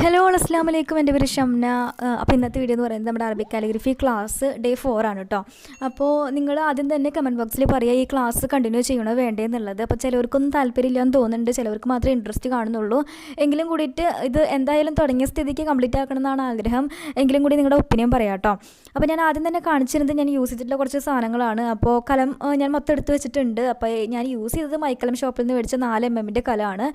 Hello അസ്സലാമു അലൈക്കും. എൻ്റെ പേര് ഷംന. അപ്പോൾ ഇന്നത്തെ വീഡിയോ എന്ന് പറയുന്നത് നമ്മുടെ അറബിക് കാലിഗ്രഫി ക്ലാസ് ഡേ 4 ആണ് കേട്ടോ. അപ്പോൾ നിങ്ങൾ ആദ്യം തന്നെ കമൻറ്റ് ബോക്സിൽ പറയുക ഈ ക്ലാസ് കണ്ടിന്യൂ ചെയ്യണോ വേണ്ടേ എന്നുള്ളത്. അപ്പോൾ ചിലവർക്കൊന്നും താല്പര്യമില്ലാന്ന് തോന്നുന്നുണ്ട്, ചിലവർക്ക് മാത്രമേ ഇൻട്രസ്റ്റ് കാണുന്നുള്ളൂ. എങ്കിലും കൂടിയിട്ട് ഇത് എന്തായാലും തുടങ്ങിയ സ്ഥിതിക്ക് കംപ്ലീറ്റ് ആക്കണം എന്നാണ് ആഗ്രഹം. എങ്കിലും കൂടി നിങ്ങളുടെ ഒപ്പീനിയൻ പറയാം കേട്ടോ. അപ്പോൾ ഞാൻ ആദ്യം തന്നെ കാണിച്ചിരുന്നത് ഞാൻ യൂസ് ചെയ്തിട്ടുള്ള കുറച്ച് സാധനങ്ങളാണ്. അപ്പോൾ കലം ഞാൻ മൊത്തം എടുത്ത് വെച്ചിട്ടുണ്ട്. അപ്പോൾ ഞാൻ യൂസ് ചെയ്തത് മൈക്കലം ഷോപ്പിൽ നിന്ന് മേടിച്ച 4 mm കലമാണ്.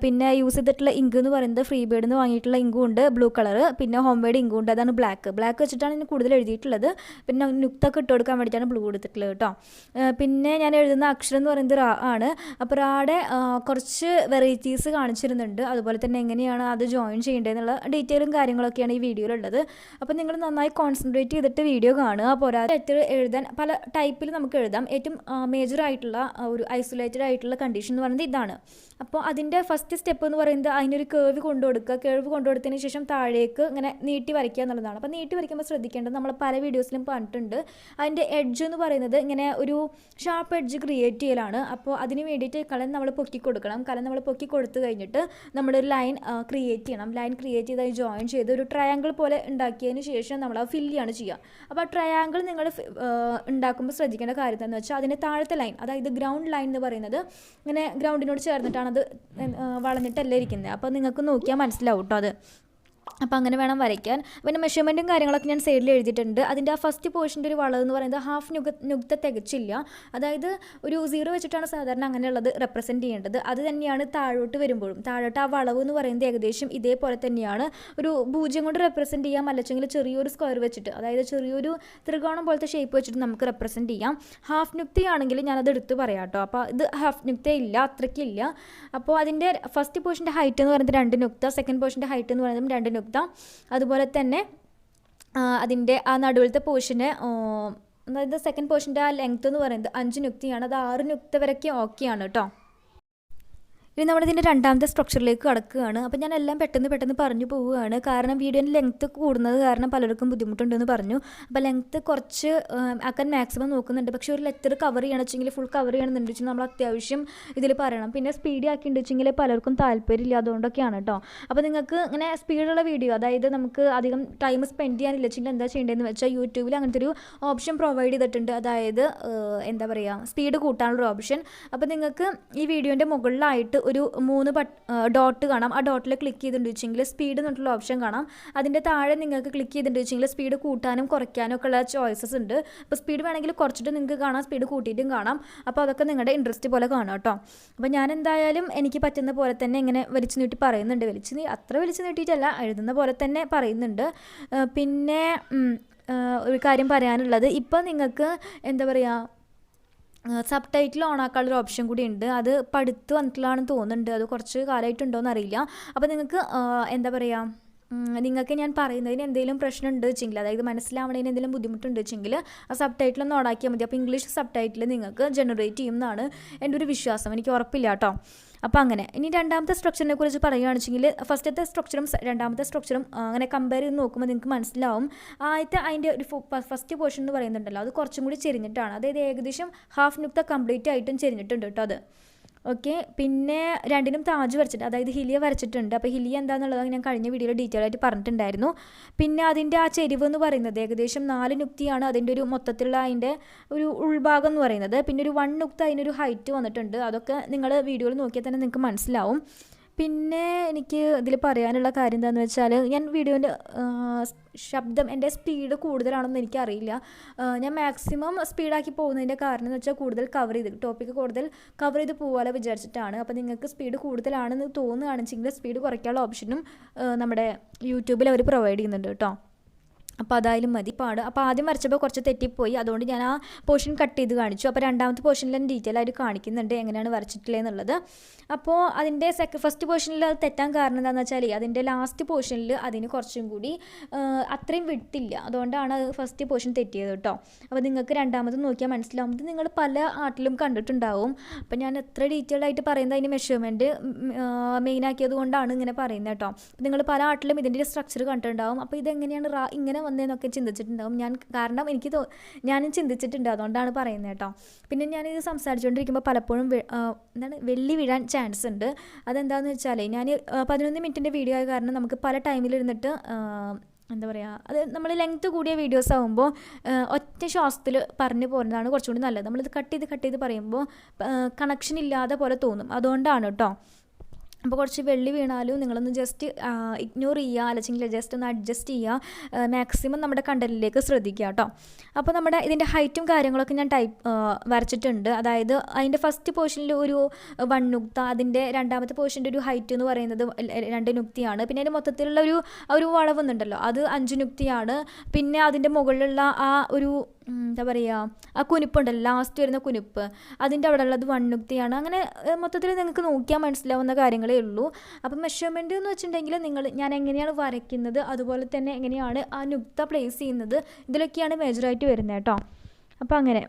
പിന്നെ യൂസ് ചെയ്തിട്ടുള്ള ഇങ്ക് എന്ന് പറയുന്നത് ഫ്രീ ബേർഡ് നിന്ന് വാങ്ങിയിട്ടുള്ള ഇങ്കും ഉണ്ട്, ബ്ലൂ കളർ. പിന്നെ ഹോം മെയ്ഡ് ഇങ്കും ഉണ്ട്, അതാണ് ബ്ലാക്ക് വെച്ചിട്ടാണ് ഞാൻ കൂടുതൽ എഴുതിയിട്ടുള്ളത്. പിന്നെ നുക്തൊക്കെ ഇട്ട് കൊടുക്കാൻ വേണ്ടിയിട്ടാണ് ബ്ലൂ എടുത്തിട്ടുള്ളത് കേട്ടോ. പിന്നെ ഞാൻ എഴുതുന്ന അക്ഷരം എന്ന് പറയുന്നത് റാ ആണ്. അപ്പോൾ റാടെ കുറച്ച് വെറൈറ്റീസ് കാണിച്ചിരുന്നുണ്ട്, അതുപോലെ തന്നെ എങ്ങനെയാണ് അത് ജോയിൻ ചെയ്യേണ്ടതെന്നുള്ള ഡീറ്റെയിലും കാര്യങ്ങളൊക്കെയാണ് ഈ വീഡിയോയിലുള്ളത്. അപ്പോൾ നിങ്ങൾ നന്നായി കോൺസെൻട്രേറ്റ് ചെയ്തിട്ട് വീഡിയോ കാണുക. പോരാതെ ലെറ്റർ എഴുതാൻ പല ടൈപ്പിൽ നമുക്ക് എഴുതാം. ഏറ്റവും മേജർ ആയിട്ടുള്ള ഒരു ഐസൊലേറ്റഡ് ആയിട്ടുള്ള കണ്ടീഷൻ എന്ന് പറയുന്നത് ഇതാണ്. അപ്പോൾ അതിൻ്റെ ഫസ്റ്റ് സ്റ്റെപ്പ് എന്ന് പറയുന്നത് അതിനൊരു കേർവ് കൊണ്ടുകൊടുക്കുക. കേർവ് കൊണ്ടുകൊടുത്തതിന് ശേഷം താഴേക്ക് ഇങ്ങനെ നീട്ടി വരയ്ക്കുക എന്നുള്ളതാണ്. അപ്പോൾ നീട്ടി വരയ്ക്കുമ്പോൾ ശ്രദ്ധിക്കേണ്ടത് നമ്മൾ പല വീഡിയോസിലും പറഞ്ഞിട്ടുണ്ട്, അതിൻ്റെ എഡ്ജ് എന്ന് പറയുന്നത് ഇങ്ങനെ ഒരു ഷാർപ്പ് എഡ്ജ് ക്രിയേറ്റ് ചെയ്യലാണ്. അപ്പോൾ അതിന് വേണ്ടിയിട്ട് കലം നമ്മൾ പൊക്കി കൊടുക്കണം. കലം നമ്മൾ പൊക്കി കൊടുത്തു കഴിഞ്ഞിട്ട് നമ്മളൊരു ലൈൻ ക്രിയേറ്റ് ചെയ്യണം. ലൈൻ ക്രിയേറ്റ് ചെയ്ത് ജോയിൻ ചെയ്ത് ഒരു ട്രയാങ്കിൾ പോലെ ഉണ്ടാക്കിയതിന് ശേഷം നമ്മൾ അത് ഫില്ലാണ് ചെയ്യുക. അപ്പോൾ ആ ട്രയാങ്കിൾ നിങ്ങൾ ഉണ്ടാക്കുമ്പോൾ ശ്രദ്ധിക്കേണ്ട കാര്യം എന്താണെന്ന് വെച്ചാൽ അതിൻ്റെ താഴത്തെ ലൈൻ, അതായത് ഗ്രൗണ്ട് ലൈൻ എന്ന് പറയുന്നത് ഇങ്ങനെ ഗ്രൗണ്ടിനോട് ചേർന്നിട്ടാണ് അത് വളഞ്ഞിട്ടല്ല ഇരിക്കുന്നത്. അപ്പോൾ നിങ്ങൾക്ക് നോക്കിയാൽ മനസ്സിലാവും കേട്ടോ അത്. അപ്പോൾ അങ്ങനെ വേണം വരയ്ക്കാൻ. പിന്നെ മെഷർമെൻറ്റും കാര്യങ്ങളൊക്കെ ഞാൻ സൈഡിൽ എഴുതിയിട്ടുണ്ട്. അതിൻ്റെ ആ ഫസ്റ്റ് പോർഷൻ്റെ ഒരു വളവ് എന്ന് പറയുന്നത് ഹാഫ് നുക്ത തികച്ചില്ല. അതായത് ഒരു 0 വെച്ചിട്ടാണ് സാധാരണ അങ്ങനെയുള്ളത് റെപ്രസെൻറ്റ് ചെയ്യേണ്ടത്. അത് തന്നെയാണ് താഴോട്ട് വരുമ്പോഴും. താഴോട്ട് ആ വളവ് എന്ന് പറയുന്നത് ഏകദേശം ഇതേപോലെ തന്നെയാണ്. ഒരു 0 കൊണ്ട് റെപ്രസെൻറ്റ് ചെയ്യാം, അല്ലെങ്കിൽ ചെറിയൊരു സ്ക്വയർ വെച്ചിട്ട്, അതായത് ചെറിയൊരു ത്രികോണം പോലത്തെ ഷേപ്പ് വെച്ചിട്ട് നമുക്ക് റെപ്രസെൻറ്റ് ചെയ്യാം. ഹാഫ് നുക്തയാണെങ്കിൽ ഞാനത് എടുത്ത് പറയാം കേട്ടോ. അപ്പോൾ ഇത് ഹാഫ് നുക്ത ഇല്ല, അത്രയ്ക്കില്ല. അപ്പോൾ അതിൻ്റെ ഫസ്റ്റ് പോർഷൻ്റെ ഹൈറ്റ് എന്ന് പറയുന്നത് 2 നുക്ത, സെക്കൻഡ് പോർഷൻ്റെ ഹൈറ്റ് എന്ന് പറയുന്നത് 2 നുക്ത. അതുപോലെ തന്നെ അതിൻ്റെ ആ നടുവിലത്തെ പോർഷന്, അതായത് സെക്കൻഡ് പോർഷൻ്റെ ആ ലെങ്ത്ത് എന്ന് പറയുന്നത് 5 നുക്തിയാണ്. അത് 6 നുക്ത വരയ്ക്ക് ഓക്കെയാണ് കേട്ടോ. ഇനി നമ്മളിതിൻ്റെ രണ്ടാമത്തെ സ്ട്രക്ചറിലേക്ക് കടക്കുകയാണ്. അപ്പോൾ ഞാൻ എല്ലാം പെട്ടെന്ന് പറഞ്ഞു പോവുകയാണ്, കാരണം വീഡിയോൻ്റെ ലെങ്ത്ത് കൂടുന്നത് കാരണം പലർക്കും ബുദ്ധിമുട്ടുണ്ടെന്ന് പറഞ്ഞു. അപ്പോൾ ലെങ്ത്ത് കുറച്ച് ആക്കാൻ മാക്സിമം നോക്കുന്നുണ്ട്. പക്ഷേ ഒരു ലെറ്റർ കവർ ചെയ്യണമെങ്കിൽ ഫുൾ കവർ ചെയ്യണമെന്നുണ്ട് വെച്ചാൽ നമ്മൾ അത്യാവശ്യം ഇതിൽ പറയണം. പിന്നെ സ്പീഡ് ആക്കിയിട്ടുണ്ടെങ്കിൽ പലർക്കും താല്പര്യമില്ല, അതുകൊണ്ടൊക്കെയാണ് കേട്ടോ. അപ്പോൾ നിങ്ങൾക്ക് ഇങ്ങനെ സ്പീഡുള്ള വീഡിയോ, അതായത് നമുക്ക് അധികം ടൈം സ്പെൻഡ് ചെയ്യാനില്ലെങ്കിൽ എന്താ ചെയ്യേണ്ടതെന്ന് വെച്ചാൽ യൂട്യൂബിൽ അങ്ങനത്തെ ഒരു ഓപ്ഷൻ പ്രൊവൈഡ് ചെയ്തിട്ടുണ്ട്, അതായത് എന്താ പറയുക, സ്പീഡ് കൂട്ടാനുള്ളൊരു ഓപ്ഷൻ. അപ്പോൾ നിങ്ങൾക്ക് ഈ വീഡിയോൻ്റെ മുകളിലായിട്ട് ഒരു 3 ഡോട്ട് കാണാം. ആ ഡോട്ടിൽ ക്ലിക്ക് ചെയ്തിട്ടുണ്ട് വെച്ചെങ്കിൽ സ്പീഡ് എന്നിട്ടുള്ള ഓപ്ഷൻ കാണാം. അതിൻ്റെ താഴെ നിങ്ങൾക്ക് ക്ലിക്ക് ചെയ്തിട്ടുണ്ട് വെച്ചെങ്കിൽ സ്പീഡ് കൂട്ടാനും കുറയ്ക്കാനും ഒക്കെ ഉള്ള ചോയ്സസ് ഉണ്ട്. അപ്പോൾ സ്പീഡ് വേണമെങ്കിൽ കുറച്ചിട്ട് നിങ്ങൾക്ക് കാണാം, സ്പീഡ് കൂട്ടിയിട്ടും കാണാം. അപ്പോൾ അതൊക്കെ നിങ്ങളുടെ ഇൻട്രസ്റ്റ് പോലെ കാണാം കേട്ടോ. അപ്പോൾ ഞാൻ എന്തായാലും എനിക്ക് പറ്റുന്ന പോലെ തന്നെ ഇങ്ങനെ വലിച്ചു നീട്ടി പറയുന്നുണ്ട്. അത്ര വലിച്ചു നീട്ടിയിട്ടല്ല, എഴുതുന്ന പോലെ തന്നെ പറയുന്നുണ്ട്. പിന്നെ ഒരു കാര്യം പറയാനുള്ളത്, ഇപ്പോൾ നിങ്ങൾക്ക് എന്താ പറയുക, സബ് ടൈറ്റിൽ ഓൺ ആക്കാനുള്ളൊരു ഓപ്ഷൻ കൂടി ഉണ്ട്. അത് പഠിത്ത് വന്നിട്ടുള്ളതാണെന്ന് തോന്നുന്നുണ്ട്, അത് കുറച്ച് കാലമായിട്ടുണ്ടോയെന്ന് അറിയില്ല. അപ്പോൾ നിങ്ങൾക്ക് എന്താ പറയുക, നിങ്ങൾക്ക് ഞാൻ പറയുന്നതിന് എന്തെങ്കിലും പ്രശ്നം ഉണ്ട് വെച്ചെങ്കിൽ, അതായത് മനസ്സിലാവണതിന് എന്തെങ്കിലും ബുദ്ധിമുട്ടുണ്ട് വെച്ചെങ്കിൽ ആ സബ് ടൈറ്റിലൊന്ന് ഓണാക്കിയാൽ മതി. അപ്പോൾ ഇംഗ്ലീഷ് സബ് ടൈറ്റിൽ നിങ്ങൾക്ക് ജനറേറ്റ് ചെയ്യുമെന്നാണ് എൻ്റെ ഒരു വിശ്വാസം, എനിക്ക് ഉറപ്പില്ല കേട്ടോ. അപ്പോൾ അങ്ങനെ. ഇനി രണ്ടാമത്തെ സ്ട്രക്ചറിനെ കുറിച്ച് പറയുകയാണെന്നുവെച്ചെങ്കിൽ ഫസ്റ്റത്തെ സ്ട്രക്ചറും രണ്ടാമത്തെ സ്ട്രക്ചറും അങ്ങനെ കമ്പയർ ചെയ്ത് നോക്കുമ്പോൾ നിങ്ങൾക്ക് മനസ്സിലാവും. അതിൻ്റെ ഒരു ഫസ്റ്റ് പോർഷൻ എന്ന് പറയുന്നുണ്ടല്ലോ, അത് കുറച്ചും കൂടി ചെരിഞ്ഞിട്ടാണ്, അതായത് ഏകദേശം ഹാഫ് നുക്ത കംപ്ലീറ്റ് ആയിട്ടും ചെരിഞ്ഞിട്ടുണ്ട് കേട്ടോ അത്. ഓക്കെ. പിന്നെ രണ്ടിനും താജ് വരച്ചിട്ട്, അതായത് ഹിലിയ വരച്ചിട്ടുണ്ട്. അപ്പോൾ ഹിലിയ എന്താണെന്നുള്ളത് ഞാൻ കഴിഞ്ഞ വീഡിയോയിൽ ഡീറ്റെയിൽ ആയിട്ട് പറഞ്ഞിട്ടുണ്ടായിരുന്നു. പിന്നെ അതിൻ്റെ ആ ചെരിവ് എന്ന് പറയുന്നത് ഏകദേശം 4 നുക്തിയാണ് അതിൻ്റെ ഒരു മൊത്തത്തിലുള്ള അതിൻ്റെ ഒരു ഉൾഭാഗം എന്ന് പറയുന്നത്. പിന്നെ ഒരു 1 നുക്ത അതിനൊരു ഹൈറ്റ് വന്നിട്ടുണ്ട്. അതൊക്കെ നിങ്ങൾ വീഡിയോയിൽ നോക്കിയാൽ തന്നെ നിങ്ങൾക്ക് മനസ്സിലാവും. പിന്നെ എനിക്ക് ഇതിൽ പറയാനുള്ള കാര്യം എന്താണെന്ന് വെച്ചാൽ, ഞാൻ വീഡിയോൻ്റെ ശബ്ദം എൻ്റെ സ്പീഡ് കൂടുതലാണെന്ന് എനിക്കറിയില്ല. ഞാൻ മാക്സിമം സ്പീഡാക്കി പോകുന്നതിൻ്റെ കാരണം എന്ന് വെച്ചാൽ കൂടുതൽ ടോപ്പിക്ക് കൂടുതൽ കവർ ചെയ്ത് പോകാമല്ലോ വിചാരിച്ചിട്ടാണ്. അപ്പോൾ നിങ്ങൾക്ക് സ്പീഡ് കൂടുതലാണെന്ന് തോന്നുകയാണെന്നുവെച്ചെങ്കിൽ സ്പീഡ് കുറയ്ക്കാനുള്ള ഓപ്ഷനും നമ്മുടെ യൂട്യൂബിൽ അവർ പ്രൊവൈഡ് ചെയ്യുന്നുണ്ട് കേട്ടോ. അപ്പോൾ അതായാലും മതി പാട്. അപ്പോൾ ആദ്യം വരച്ചപ്പോൾ കുറച്ച് തെറ്റിപ്പോയി, അതുകൊണ്ട് ഞാൻ ആ പോർഷൻ കട്ട് ചെയ്ത് കാണിച്ചു. അപ്പോൾ രണ്ടാമത്തെ പോർഷനിൽ ഞാൻ ഡീറ്റെയിൽ ആയിട്ട് കാണിക്കുന്നുണ്ട് എങ്ങനെയാണ് വരച്ചിട്ടുള്ളത് എന്നുള്ളത്. അപ്പോൾ അതിൻ്റെ ഫസ്റ്റ് പോർഷനിൽ അത് തെറ്റാൻ കാരണം എന്താണെന്ന് വെച്ചാൽ, അതിൻ്റെ ലാസ്റ്റ് പോർഷനിൽ അതിന് കുറച്ചും കൂടി അത്രയും വിട്ടില്ല, അതുകൊണ്ടാണ് അത് ഫസ്റ്റ് പോർഷൻ തെറ്റിയത് കേട്ടോ. അപ്പോൾ നിങ്ങൾക്ക് രണ്ടാമത് നോക്കിയാൽ മനസ്സിലാവും. ഇത് നിങ്ങൾ പല ആർട്ടിലും കണ്ടിട്ടുണ്ടാവും. അപ്പോൾ ഞാൻ എത്ര ഡീറ്റെയിൽഡ് ആയിട്ട് പറയുന്നത് അതിന് മെഷർമെൻറ്റ് മെയിൻ ആക്കിയത് കൊണ്ടാണ് ഇങ്ങനെ പറയുന്നത് കേട്ടോ. നിങ്ങൾ പല ആർട്ടിലും ഇതിൻ്റെ സ്ട്രക്ചർ കണ്ടിട്ടുണ്ടാവും. അപ്പോൾ ഇതെങ്ങനെയാണ് ഇങ്ങനെ വന്നതെന്നൊക്കെ ചിന്തിച്ചിട്ടുണ്ടാവും കാരണം ഞാനും ചിന്തിച്ചിട്ടുണ്ട്, അതുകൊണ്ടാണ് പറയുന്നത് കേട്ടോ. പിന്നെ ഞാനിത് സംസാരിച്ചുകൊണ്ടിരിക്കുമ്പോൾ പലപ്പോഴും വെള്ളി വീഴാൻ ചാൻസ് ഉണ്ട്. അതെന്താണെന്ന് വെച്ചാൽ ഞാൻ 11 മിനിറ്റിൻ്റെ വീഡിയോ ആയ കാരണം നമുക്ക് പല ടൈമിലിരുന്നിട്ട് എന്താ പറയുക, അത് നമ്മൾ ലെങ്ത്ത് കൂടിയ വീഡിയോസ് ആകുമ്പോൾ ഒറ്റ ശ്വാസത്തിൽ പറഞ്ഞു പോകുന്നതാണ് കുറച്ചുകൂടി നല്ലത്. നമ്മളിത് കട്ട് ചെയ്ത് പറയുമ്പോൾ കണക്ഷൻ ഇല്ലാതെ പോലെ തോന്നും, അതുകൊണ്ടാണ് കേട്ടോ. അപ്പോൾ കുറച്ച് വെള്ളി വീണാലും നിങ്ങളൊന്ന് ജസ്റ്റ് ഇഗ്നോർ ചെയ്യുക, അല്ലെങ്കിൽ ജസ്റ്റ് ഒന്ന് അഡ്ജസ്റ്റ് ചെയ്യുക. മാക്സിമം നമ്മുടെ കണ്ടന്റിലേക്ക് ശ്രദ്ധിക്കുക കേട്ടോ. അപ്പോൾ നമ്മുടെ ഇതിൻ്റെ ഹൈറ്റും കാര്യങ്ങളൊക്കെ ഞാൻ വരച്ചിട്ടുണ്ട്. അതായത് അതിൻ്റെ ഫസ്റ്റ് പോർഷനിൽ ഒരു 1 നുക്ത, അതിൻ്റെ രണ്ടാമത്തെ പോർഷൻ്റെ ഒരു ഹൈറ്റ് എന്ന് പറയുന്നത് 2 നുക്തിയാണ്. പിന്നെ അതിൻ്റെ മൊത്തത്തിലുള്ള ഒരു വളവൊന്നുണ്ടല്ലോ, അത് 5 നുക്തിയാണ്. പിന്നെ അതിൻ്റെ മുകളിലുള്ള ആ ഒരു എന്താ പറയുക, ആ കുനിപ്പുണ്ടല്ലോ, ലാസ്റ്റ് വരുന്ന കുനിപ്പ്, അതിൻ്റെ അവിടെ ഉള്ളത് 1 നുക്തിയാണ്. അങ്ങനെ മൊത്തത്തിൽ നിങ്ങൾക്ക് നോക്കിയാൽ മനസ്സിലാവുന്ന കാര്യങ്ങളേ ഉള്ളൂ. അപ്പം മെഷർമെൻറ്റ് എന്ന് വെച്ചിട്ടുണ്ടെങ്കിൽ ഞാൻ എങ്ങനെയാണ് വരയ്ക്കുന്നത്, അതുപോലെ തന്നെ എങ്ങനെയാണ് ആ നുക്ത പ്ലേസ് ചെയ്യുന്നത്, ഇതിലൊക്കെയാണ് മേജറായിട്ട് വരുന്നത് കേട്ടോ. അപ്പോൾ അങ്ങനെ.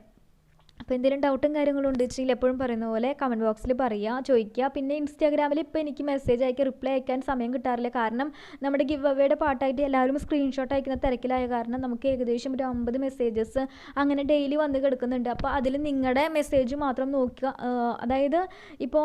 അപ്പോൾ എന്തെങ്കിലും ഡൗട്ടും കാര്യങ്ങളും ഉണ്ടെങ്കിൽ എപ്പോഴും പറയുന്ന പോലെ കമൻറ്റ് ബോക്സിൽ പറയുക, ചോദിക്കുക. പിന്നെ ഇൻസ്റ്റാഗ്രാമിൽ ഇപ്പോൾ എനിക്ക് മെസ്സേജ് അയക്കാൻ റിപ്ലൈ അയക്കാൻ സമയം കിട്ടാറില്ല. കാരണം നമ്മുടെ ഗിവ് അവയുടെ പാട്ടായിട്ട് എല്ലാവരും സ്ക്രീൻഷോട്ട് അയക്കുന്ന തിരക്കിലായ കാരണം നമുക്ക് ഏകദേശം ഒരു 50 മെസ്സേജസ് അങ്ങനെ ഡെയിലി വന്ന് കിടക്കുന്നുണ്ട്. അപ്പോൾ അതിൽ നിങ്ങളുടെ മെസ്സേജ് മാത്രം നോക്കുക. അതായത് ഇപ്പോൾ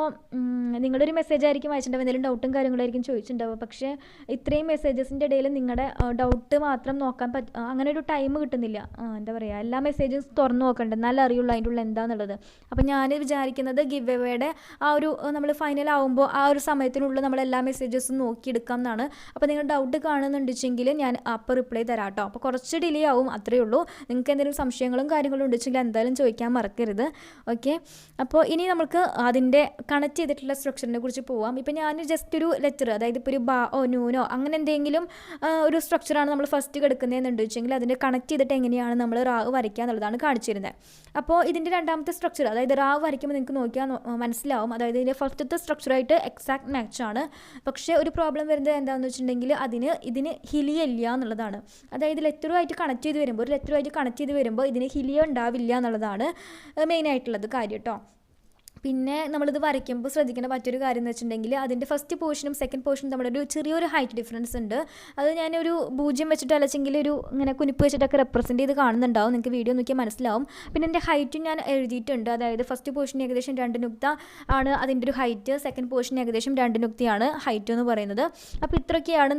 നിങ്ങളുടെ ഒരു മെസ്സേജ് ആയിരിക്കും അയച്ചിട്ടുണ്ടാവും, എന്തെങ്കിലും ഡൗട്ടും കാര്യങ്ങളായിരിക്കും ചോദിച്ചിട്ടുണ്ടാവുക. പക്ഷേ ഇത്രയും മെസ്സേജസിൻ്റെ ഇടയിൽ നിങ്ങളുടെ ഡൗട്ട് മാത്രം നോക്കാൻ അങ്ങനെ ഒരു ടൈം കിട്ടുന്നില്ല. എന്താ പറയുക, എല്ലാ മെസ്സേജും തുറന്ന് നോക്കണ്ട, എന്നാലും അറിയുള്ളൂ അതിൻ്റെ എന്താണെന്നുള്ളത്. അപ്പം ഞാൻ വിചാരിക്കുന്നത് ഗിവ് എവേയുടെ ആ ഒരു നമ്മൾ ഫൈനൽ ആകുമ്പോൾ ആ ഒരു സമയത്തിനുള്ളിൽ നമ്മൾ എല്ലാ മെസ്സേജസും നോക്കിയെടുക്കാം എന്നാണ്. അപ്പോൾ നിങ്ങൾ ഡൗട്ട് കാണുന്നുണ്ടെങ്കിൽ ഞാൻ അപ്പോൾ റിപ്ലൈ തരാം കേട്ടോ. അപ്പോൾ കുറച്ച് ഡിലേ ആവും, അത്രയേ ഉള്ളൂ. നിങ്ങൾക്ക് എന്തെങ്കിലും സംശയങ്ങളും കാര്യങ്ങളും ഉണ്ടെങ്കിൽ എന്തായാലും ചോദിക്കാൻ മറക്കരുത്. ഓക്കെ. അപ്പോൾ ഇനി നമുക്ക് അതിൻ്റെ കണക്ട് ചെയ്തിട്ടുള്ള സ്ട്രക്ചറിനെ കുറിച്ച് പോവാം. ഇപ്പം ഞാൻ ജസ്റ്റ് ഒരു ലെറ്റർ, അതായത് ഇപ്പോൾ ഒരു നൂനോ അങ്ങനെ എന്തെങ്കിലും ഒരു സ്ട്രക്ചറാണ് നമ്മൾ ഫസ്റ്റ് കിടക്കുന്നതെന്നുണ്ട് വെച്ചെങ്കിൽ അതിൻ്റെ കണക്ട് ചെയ്തിട്ട് എങ്ങനെയാണ് നമ്മൾ വരയ്ക്കുക എന്നുള്ളതാണ് കാണിച്ചിരുന്നത്. അപ്പോൾ ഇതിൻ്റെ രണ്ടാമത്തെ സ്ട്രക്ചർ, അതായത് റാവ് വരയ്ക്കുമ്പോൾ നിങ്ങൾക്ക് നോക്കിയാൽ മനസ്സിലാവും. അതായത് ഇതിൻ്റെ ഫസ്റ്റത്തെ സ്ട്രക്ചറായിട്ട് എക്സാക്ട് മാച്ചാണ്. പക്ഷേ ഒരു പ്രോബ്ലം വരുന്നത് എന്താണെന്ന് വെച്ചിട്ടുണ്ടെങ്കിൽ ഇതിന് ഹിലിയ ഇല്ല എന്നുള്ളതാണ്. അതായത് ലെറ്ററുമായിട്ട് കണക്ട് ചെയ്ത് വരുമ്പോൾ ഇതിന് ഹിലിയ ഉണ്ടാവില്ല എന്നുള്ളതാണ് മെയിനായിട്ടുള്ളത് കാര്യം കേട്ടോ. പിന്നെ നമ്മളിത് വരയ്ക്കുമ്പോൾ ശ്രദ്ധിക്കേണ്ട മറ്റൊരു കാര്യം എന്ന് വെച്ചിട്ടുണ്ടെങ്കിൽ അതിൻ്റെ ഫസ്റ്റ് പോർഷനും സെക്കൻഡ് പോർഷനും തമ്മിലൊരു ചെറിയൊരു ഹൈറ്റ് ഡിഫറൻസ് ഉണ്ട്. അത് ഞാനൊരു 0 വെച്ചിട്ട് അല്ലെങ്കിൽ ഒരു ഇങ്ങനെ കുനിപ്പ് വെച്ചിട്ടൊക്കെ റെപ്രസെൻറ്റ് ചെയ്ത് കാണുന്നുണ്ടാവും, നിങ്ങൾക്ക് വീഡിയോ നോക്കിയാൽ മനസ്സിലാവും. പിന്നെ എൻ്റെ ഹൈറ്റും ഞാൻ എഴുതിയിട്ടുണ്ട്. അതായത് ഫസ്റ്റ് പോർഷൻ ഏകദേശം 2 നുക്ത ആണ് അതിൻ്റെ ഒരു ഹൈറ്റ്, സെക്കൻഡ് പോർഷൻ ഏകദേശം 2 നുക്തിയാണ് ഹൈറ്റ് എന്ന് പറയുന്നത്. അപ്പോൾ ഇത്രയൊക്കെയാണ്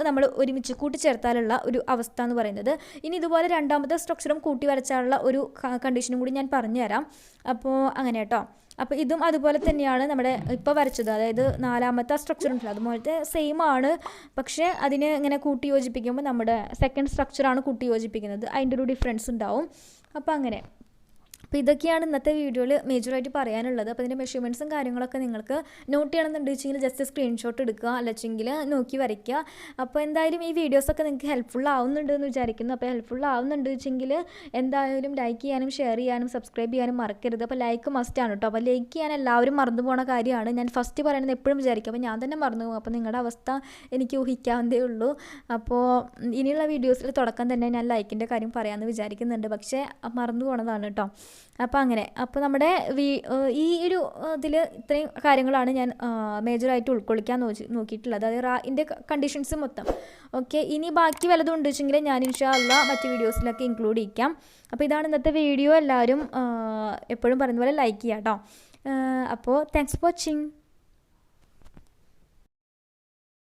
നമ്മൾ ഒരുമിച്ച് കൂട്ടിച്ചേർത്താലുള്ള ഒരു അവസ്ഥ എന്ന് പറയുന്നത്. ഇനി ഇതുപോലെ രണ്ടാമത്തെ സ്ട്രക്ചറും കൂട്ടി വരച്ചാലുള്ള ഒരു കണ്ടീഷനും കൂടി ഞാൻ പറഞ്ഞുതരാം. അപ്പോൾ അങ്ങനെ കേട്ടോ. അപ്പോൾ ഇതും അതുപോലെ തന്നെയാണ് നമ്മുടെ ഇപ്പോൾ വരച്ചത്. അതായത് 4ാമത്തെ സ്ട്രക്ചർ ഉണ്ടല്ലോ, അതുപോലത്തെ സെയിം ആണ്. പക്ഷേ അതിന് ഇങ്ങനെ കൂട്ടി യോജിപ്പിക്കുമ്പോൾ നമ്മുടെ സെക്കൻഡ് സ്ട്രക്ചറാണ് കൂട്ടി യോജിപ്പിക്കുന്നത്, അതിൻ്റെ ഒരു ഡിഫറൻസ് ഉണ്ടാവും. അപ്പോൾ അങ്ങനെ. അപ്പോൾ ഇതൊക്കെയാണ് ഇന്നത്തെ വീഡിയോയിൽ മേജറായിട്ട് പറയാനുള്ളത്. അപ്പോൾ ഇതിൻ്റെ മെഷർമെൻറ്റ്സും കാര്യങ്ങളൊക്കെ നിങ്ങൾക്ക് നോട്ട് ചെയ്യണമെന്നുണ്ട് വെച്ചെങ്കിൽ ജസ്റ്റ് സ്ക്രീൻഷോട്ട് എടുക്കുക, അല്ലെങ്കിൽ നോക്കി വരയ്ക്കുക. അപ്പോൾ എന്തായാലും ഈ വീഡിയോസൊക്കെ നിങ്ങൾക്ക് ഹെൽപ്ഫുൾ ആവുന്നുണ്ട് എന്ന് വിചാരിക്കുന്നു. അപ്പോൾ ഹെൽപ്ഫുൾ ആവുന്നുണ്ട് വെച്ചെങ്കിൽ എന്തായാലും ലൈക്ക് ചെയ്യാനും ഷെയർ ചെയ്യാനും സബ്സ്ക്രൈബ് ചെയ്യാനും മറക്കരുത്. അപ്പോൾ ലൈക്ക് മസ്റ്റാണ് കേട്ടോ. അപ്പോൾ ലൈക്ക് ചെയ്യാൻ എല്ലാവരും മറന്നു പോകുന്ന കാര്യമാണ്. ഞാൻ ഫസ്റ്റ് പറയുന്നത് എപ്പോഴും വിചാരിക്കും, അപ്പോൾ ഞാൻ തന്നെ മറന്നു പോകും. അപ്പോൾ നിങ്ങളുടെ അവസ്ഥ എനിക്ക് ഊഹിക്കാവുന്നതേ ഉള്ളൂ. അപ്പോൾ ഇനിയുള്ള വീഡിയോസിൽ തുടക്കം തന്നെ ഞാൻ ലൈക്കിൻ്റെ കാര്യം പറയാമെന്ന് വിചാരിക്കുന്നുണ്ട്, പക്ഷേ മറന്നു പോണതാണ് കേട്ടോ. അപ്പോൾ അങ്ങനെ. അപ്പോൾ നമ്മുടെ ഈ ഒരു ഇതിൽ ഇത്രയും കാര്യങ്ങളാണ് ഞാൻ മേജറായിട്ട് ഉൾക്കൊള്ളിക്കാൻ നോക്കിയിട്ടുള്ളത്. അതായത് ഇതിൻ്റെ കണ്ടീഷൻസ് മൊത്തം. ഓക്കെ. ഇനി ബാക്കി വല്ലതും ഉണ്ട് വെച്ചെങ്കിൽ ഞാൻ ഇൻഷാ അല്ലാ മറ്റ് വീഡിയോസിലൊക്കെ ഇൻക്ലൂഡ് ചെയ്യിക്കാം. അപ്പോൾ ഇതാണ് ഇന്നത്തെ വീഡിയോ. എല്ലാവരും എപ്പോഴും പറയുന്ന പോലെ ലൈക്ക് ചെയ്യാം കേട്ടോ. അപ്പോൾ താങ്ക്സ് ഫോർ വാച്ചിങ്.